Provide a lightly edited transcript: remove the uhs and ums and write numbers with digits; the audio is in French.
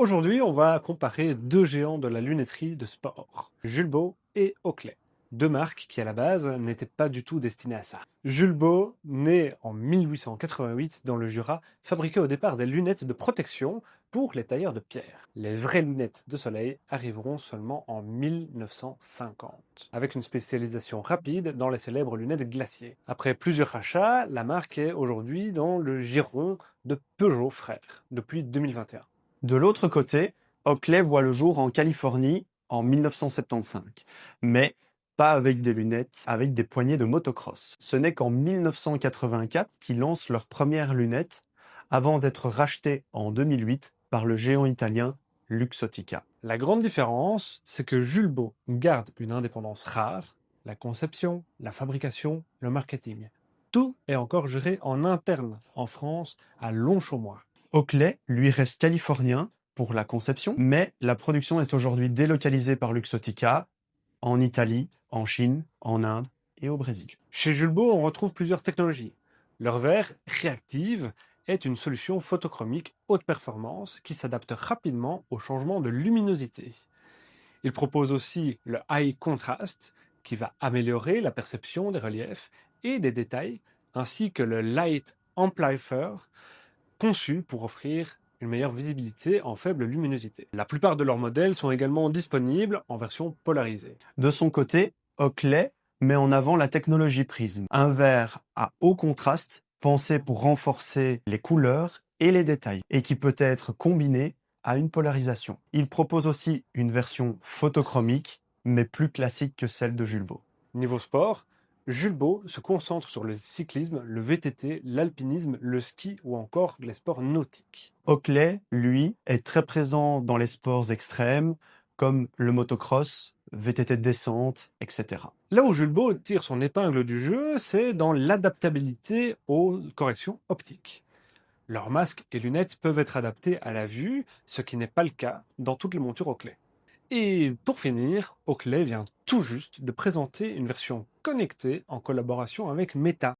Aujourd'hui, on va comparer deux géants de la lunetterie de sport, Julbo et Oakley. Deux marques qui, à la base, n'étaient pas du tout destinées à ça. Julbo, né en 1888 dans le Jura, fabriquait au départ des lunettes de protection pour les tailleurs de pierre. Les vraies lunettes de soleil arriveront seulement en 1950, avec une spécialisation rapide dans les célèbres lunettes glaciers. Après plusieurs rachats, la marque est aujourd'hui dans le giron de Peugeot Frères depuis 2021. De l'autre côté, Oakley voit le jour en Californie en 1975, mais pas avec des lunettes, avec des poignées de motocross. Ce n'est qu'en 1984 qu'ils lancent leurs premières lunettes, avant d'être rachetés en 2008 par le géant italien Luxottica. La grande différence, c'est que Julbo garde une indépendance rare, la conception, la fabrication, le marketing. Tout est encore géré en interne, en France, à Longchamp. Oakley, lui, reste californien pour la conception, mais la production est aujourd'hui délocalisée par Luxottica en Italie, en Chine, en Inde et au Brésil. Chez Julbo, on retrouve plusieurs technologies. Leur verre Reactive est une solution photochromique haute performance qui s'adapte rapidement au changement de luminosité. Il propose aussi le High Contrast qui va améliorer la perception des reliefs et des détails, ainsi que le Light Amplifier conçu pour offrir une meilleure visibilité en faible luminosité. La plupart de leurs modèles sont également disponibles en version polarisée. De son côté, Oakley met en avant la technologie Prism, un verre à haut contraste pensé pour renforcer les couleurs et les détails, et qui peut être combiné à une polarisation. Il propose aussi une version photochromique, mais plus classique que celle de Julbo. Niveau sport, Julbo se concentre sur le cyclisme, le VTT, l'alpinisme, le ski ou encore les sports nautiques. Oakley, lui, est très présent dans les sports extrêmes, comme le motocross, VTT de descente, etc. Là où Julbo tire son épingle du jeu, c'est dans l'adaptabilité aux corrections optiques. Leurs masques et lunettes peuvent être adaptés à la vue, ce qui n'est pas le cas dans toutes les montures Oakley. Et pour finir, Oakley vient tout juste de présenter une version connectée en collaboration avec Meta.